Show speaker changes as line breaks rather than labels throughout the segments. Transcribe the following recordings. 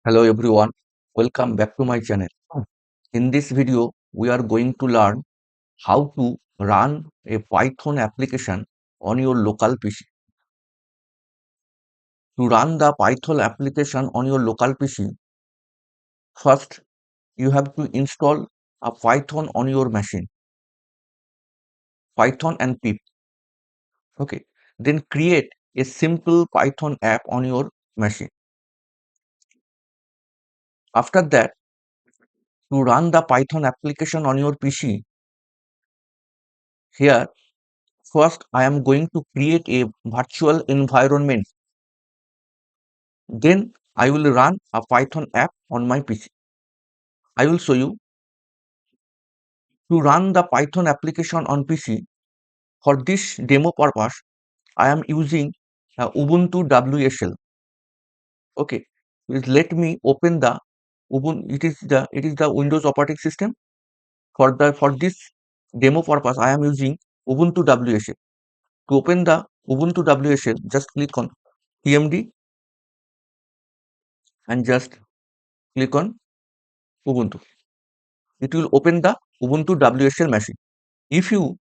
Hello everyone, welcome back to my channel. In this video, we are going to learn how to run a Python application on your local PC. To run the Python application on your local PC, first you have to install a Python on your machine, Python and pip. Okay, then create a simple Python app on your machine. After that, to run the Python application on your PC, here first, I am going to create a virtual environment. Then I will run a Python app on my PC. I will show you to run the Python application on PC. For this demo purpose, I am using Ubuntu WSL. Okay, please let me open the Ubuntu. It is the Windows operating system. For this demo purpose, I am using Ubuntu WSL. To open the Ubuntu WSL, just click on PMD and just click on Ubuntu. It will open the Ubuntu WSL machine. If you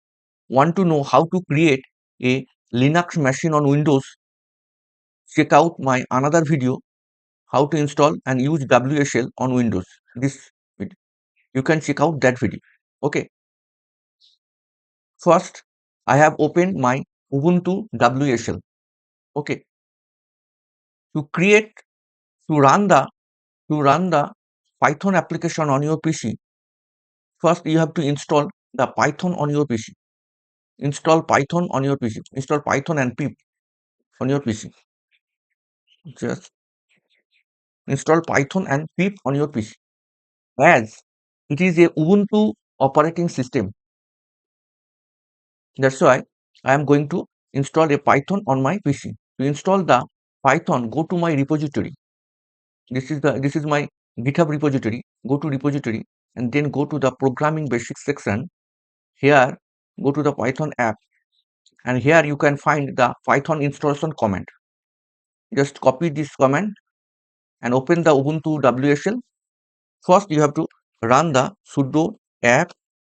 want to know how to create a Linux machine on Windows, check out my another video how to install and use WSL on Windows. This video. You can check out that video. Okay. First, I have opened my Ubuntu WSL. Okay. To create to run the Python application on your PC, first you have to install the Python on your PC. Install Python on your PC. Install Python and pip on your PC. Just install Python and pip on your PC. As it is a Ubuntu operating system, that's why I am going to install a Python on my PC. To install the Python, go to my repository. This is my GitHub repository. Go to repository and then go to the programming basics section. Here, go to the Python app, and here you can find the Python installation command. Just copy this command and open the Ubuntu WSL. First, you have to run the sudo app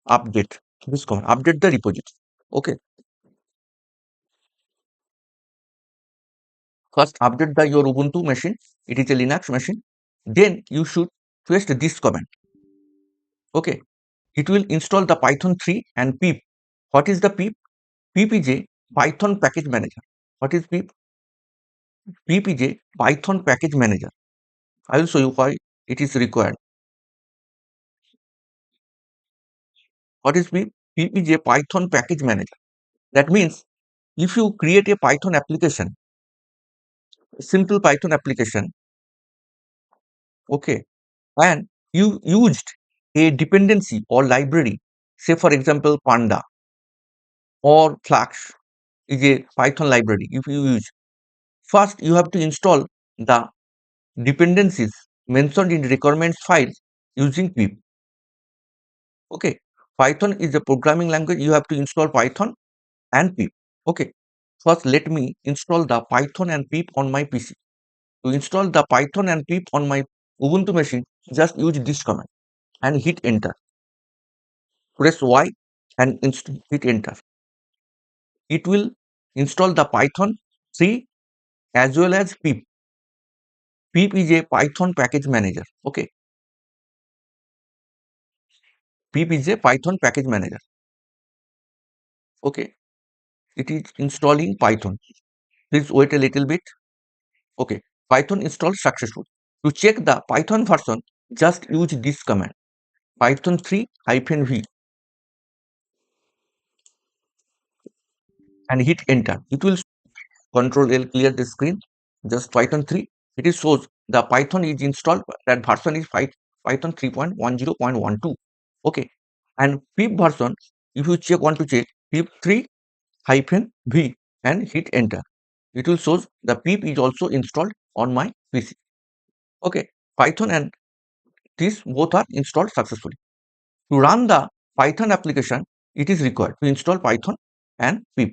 update. This command, update the repository. Okay. First, update your Ubuntu machine. It is a Linux machine. Then you should paste this command. Okay. It will install the Python 3 and pip. What is the pip? Pip is a Python package manager. What is pip? Pip is a Python package manager. I will show you why it is required. What is pip? Pip is a Python package manager. That means if you create a Python application, simple Python application, okay, and you used a dependency or library, say for example Panda or Flash is a Python library. If you use, first you have to install the dependencies mentioned in requirements file using pip. Okay, Python is a programming language. You have to install Python and pip. Okay, first let me install the Python and pip on my PC. To install the Python and pip on my Ubuntu machine, just use this command and hit enter. Press Y and hit enter. It will install the Python 3 as well as pip. Pip is a Python package manager. Okay, pip is a Python package manager. Okay, it is installing Python. Please wait a little bit. Okay, Python installed successful. To check the Python version, just use this command python 3-v and hit enter. It will Control L clear the screen. Just Python 3. It is shows the Python is installed. That version is Python 3.10.12. Okay, and pip version. If you want to check pip 3-v and hit enter, it will shows the pip is also installed on my PC. Okay, Python and these both are installed successfully. To run the Python application, it is required to install Python and pip.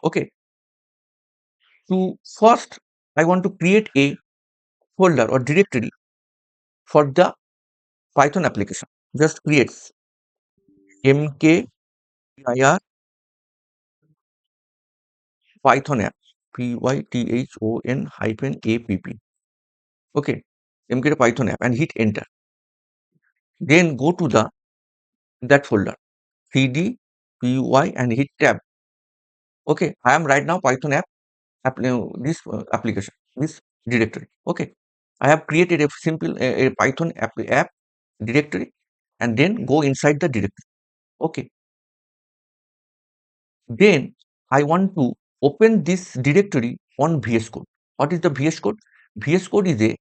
Okay. To first, I want to create a folder or directory for the Python application. Just creates mkdir Python app, python -app. Okay, mkdir Python app and hit enter. Then go to that folder, cd py and hit tab. Okay, I am right now Python app, this application, this directory. Okay, I have created a simple a Python app directory and then go inside the directory. Okay, then I want to open this directory on VS Code. What is the VS Code? VS Code is a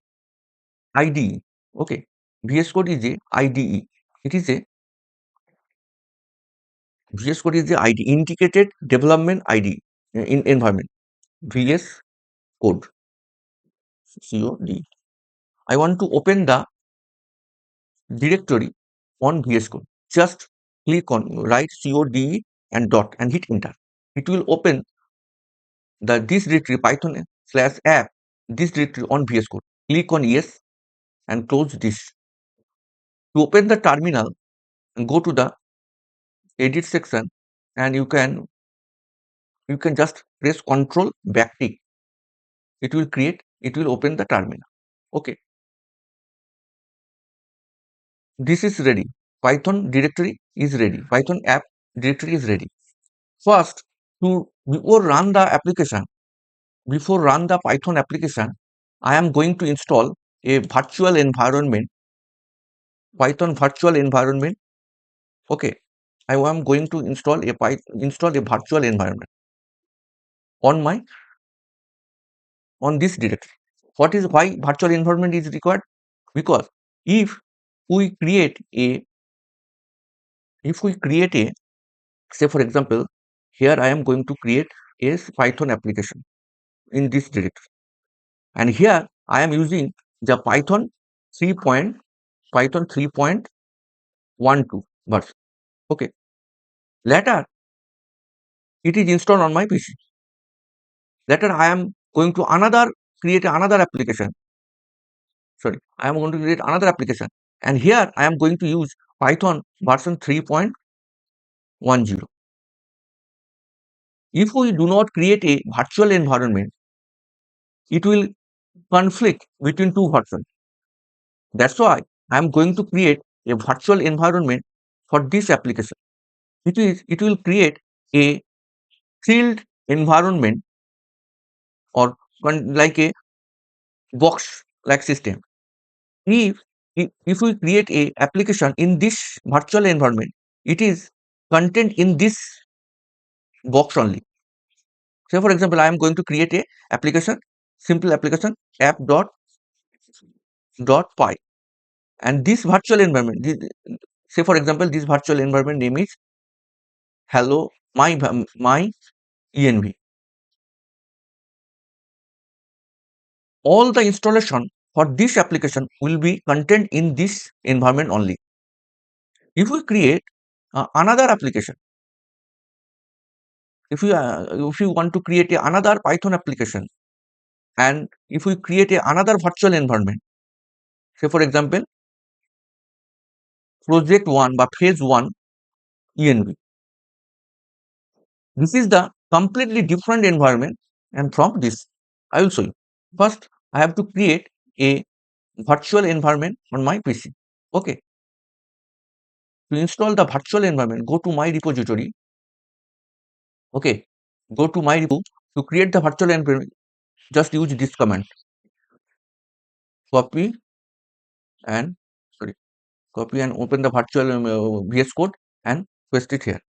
IDE. Okay, VS Code is a IDE. It is a VS Code is the IDE, Integrated Development IDE in environment. VS Code, COD. I want to open the directory on VS Code. Just click on write CODE and dot and hit enter. It will open this directory Python/app, this directory on VS Code. Click on yes and close this. To open the terminal, go to the edit section and you can just press Ctrl backtick. It will open the terminal. Okay, this is ready. Python directory is ready. Python app directory is ready. First, before run the Python application, I am going to install a virtual environment, Python virtual environment. Okay, I am going to install a virtual environment on this directory. Why virtual environment is required? Because if we create a say for example, here I am going to create a Python application in this directory, and here I am using the Python 3.12 version. Okay, later it is installed on my PC. Later I am going to create another application. Sorry, I am going to create another application, and here I am going to use Python version 3.10. If we do not create a virtual environment, it will conflict between two versions. That's why I am going to create a virtual environment for this application. It will create a field environment or like a box like system. If we create a application in this virtual environment, it is content in this box only. Say for example, I am going to create a application, simple application app.py, and this virtual environment, say for example, this virtual environment name is hello my env. All the installation for this application will be content in this environment only. If we create another application, if you want to create another Python application, and if we create another virtual environment, say for example project 1 by phase 1 env, this is the completely different environment, and from this I will show you. First I have to create a virtual environment on my PC. Okay, to install the virtual environment, go to my repository. Okay, go to my repo. To create the virtual environment, just use this command, copy and open the virtual VS Code and paste it here.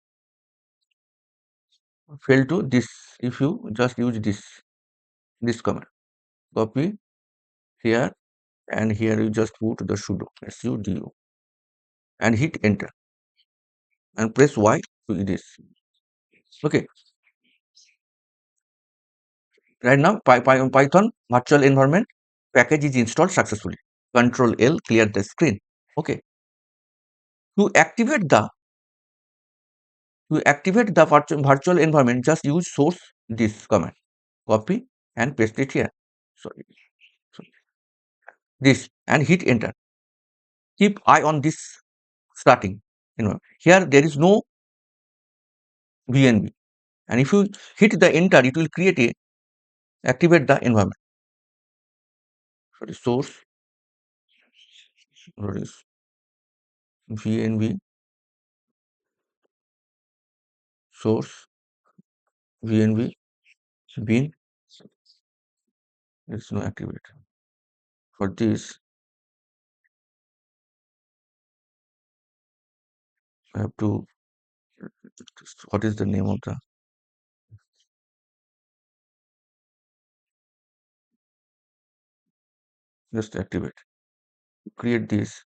Fail to this. If you just use this command, copy here, and here you just put the sudo and hit enter and press Y to this. Okay, right now Python virtual environment package is installed successfully. Control L, clear the screen. Okay, to activate the virtual environment, just use source this command, copy and paste it here. Sorry. this and hit enter. Keep eye on this starting. Here there is no VNV, and if you hit the enter, it will create a activate the environment. Sorry, source VNV source VNV bin. There is no activate. For this, I have to. What is the name of the? Just activate. Create this.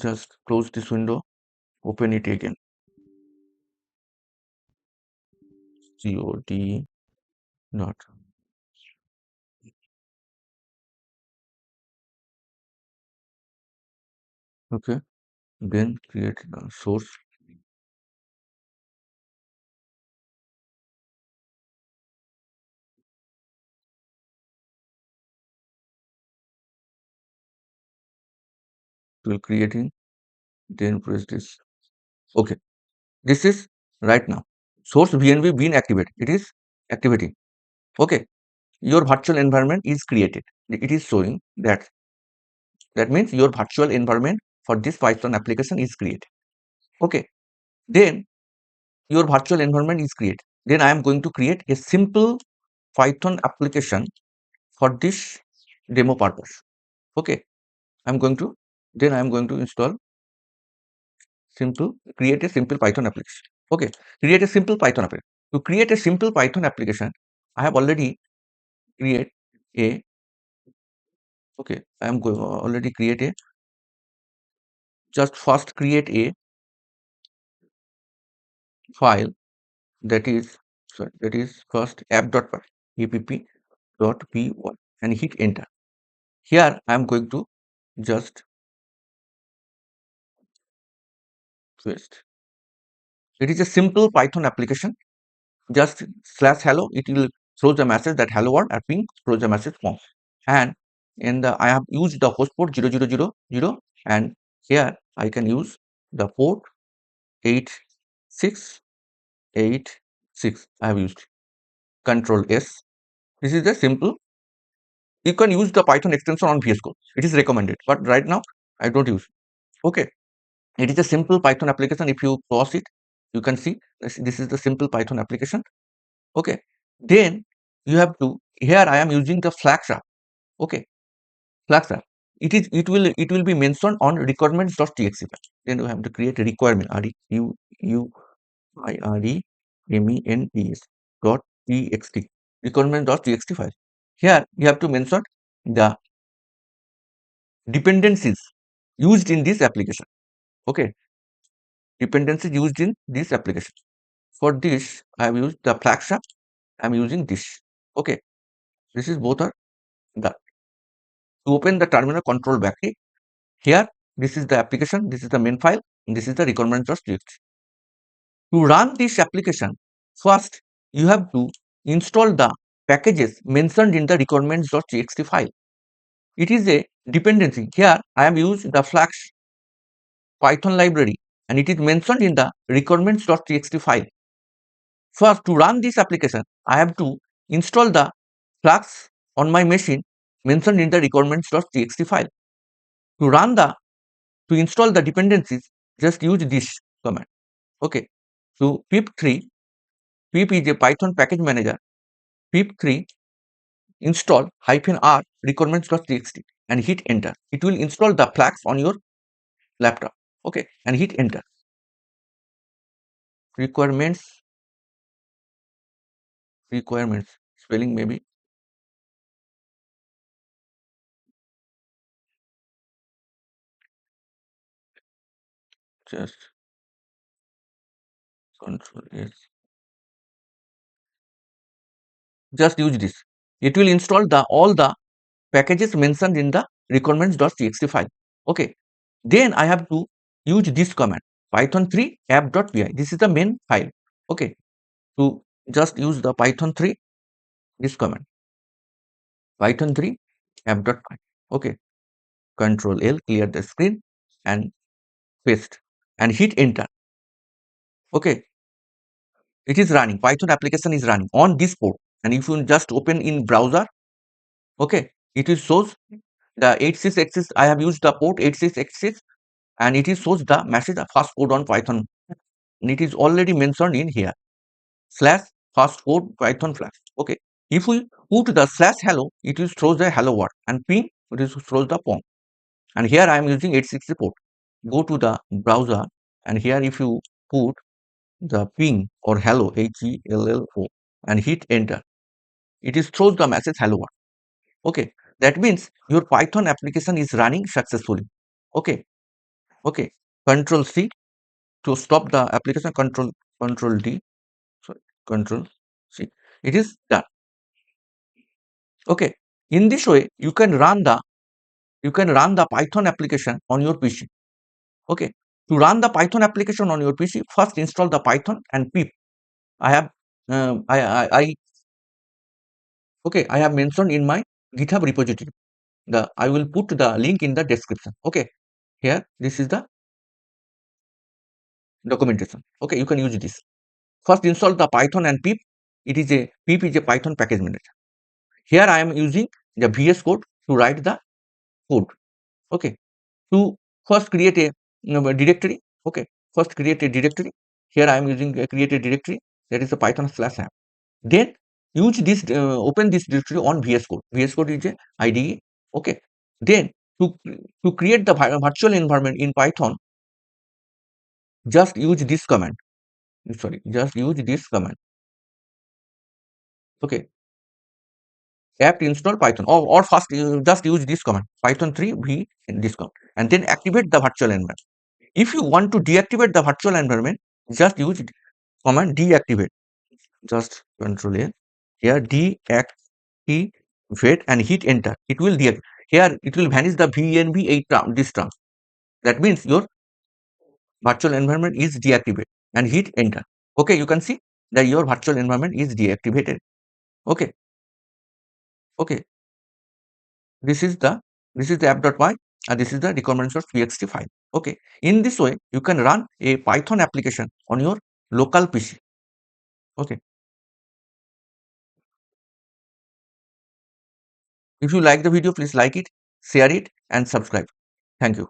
Just close this window. Open it again. COD not. Okay. Then create the source. Will creating. Then press this. Okay. This is right now. Source VNV being activated. It is activating. Okay. Your virtual environment is created. It is showing that. That means your virtual environment for this Python application is created. Okay. Then your virtual environment is created. Then I am going to create a simple Python application for this demo purpose. Okay. I am going to install create a simple Python application. Okay. Create a simple Python application. To create a simple Python application, I have already create a okay. I am going already create a just first create a file that is first app.py and hit enter. Here I am going to just paste. It is a simple Python application. Just slash hello. It will throw the message that hello world and ping throws the message form. And in the I have used the host port 0000 and here I can use the port 8686. I have used Control S. This is the simple. You can use the Python extension on VS Code. It is recommended, but right now I don't use. Okay, it is a simple Python application. If you pause it, you can see this is the simple Python application. Okay, then you have to here I am using the Flash app. Okay, Flash app. It will be mentioned on requirements.txt. Then you have to create a requirement requirements dot txt requirement.txt file. Here you have to mention the dependencies used in this application. Okay, dependencies used in this application. For this, I have used the Flash app. I am using this. Okay, this is both are the to open the terminal control back. Here, this is the application. This is the main file. And this is the requirements.txt. To run this application, first you have to install the packages mentioned in the requirements.txt file. It is a dependency. Here I am using the Flash Python library and it is mentioned in the requirements.txt file. First, to run this application, I have to install the Flux on my machine mentioned in the requirements.txt file. To run to install the dependencies, just use this command. Okay. So pip3, pip is a Python package manager. Pip3 install -r requirements.txt and hit enter. It will install the Flux on your laptop. Okay, and hit enter. Requirements spelling maybe just control S. Just use this. It will install all the packages mentioned in the requirements.txt file. Okay. Then I have to use this command python3 app.py. This is the main file. Okay. To just use the python3 this command, Python 3 app.py. Okay, Control L, clear the screen and paste and hit enter. Okay, it is running. Python application is running on this port. And if you just open in browser, okay, it will shows the 8686. I have used the port 8686 and it is shows the message fast code on Python. And it is already mentioned in here /fast code Python flash. Okay, if we put the /hello, it will throws the hello word, and ping, it is throws the pong. And here I am using 860 port. Go to the browser and here if you put the ping or hello HELLO and hit enter, it is throws the message hello world. Okay, that means your Python application is running successfully. Okay, okay, Control C to stop the application, Control D, sorry, Control C, it is done. Okay, in this way you can run the Python application on your PC. Okay, to run the Python application on your PC, first install the Python and pip. I have I have mentioned in my GitHub repository. I will put the link in the description. Okay, here this is the documentation. Okay, you can use this. First install the Python and pip. Pip is a Python package manager. Here I am using the VS Code to write the code. Okay, to first create a directory. Okay, first create a directory. Here I am using a create a directory, that is a Python /app. Then use this open this directory on VS Code. VS Code is a IDE. Okay, then to create the virtual environment in Python, just use this command. Sorry, just use this command. Okay, apt install Python, or first just use this command, Python 3 v this command, and then activate the virtual environment. If you want to deactivate the virtual environment, just use command deactivate. Just Control A. Here deactivate and hit enter. It will deactivate. Here it will vanish the VNV 8 term, this term. That means your virtual environment is deactivated and hit enter. Okay, you can see that your virtual environment is deactivated. Okay, okay. This is the app.py and this is the requirements.txt file. Okay, in this way you can run a Python application on your local PC. Okay, if you like the video, please like it, share it and subscribe. Thank you.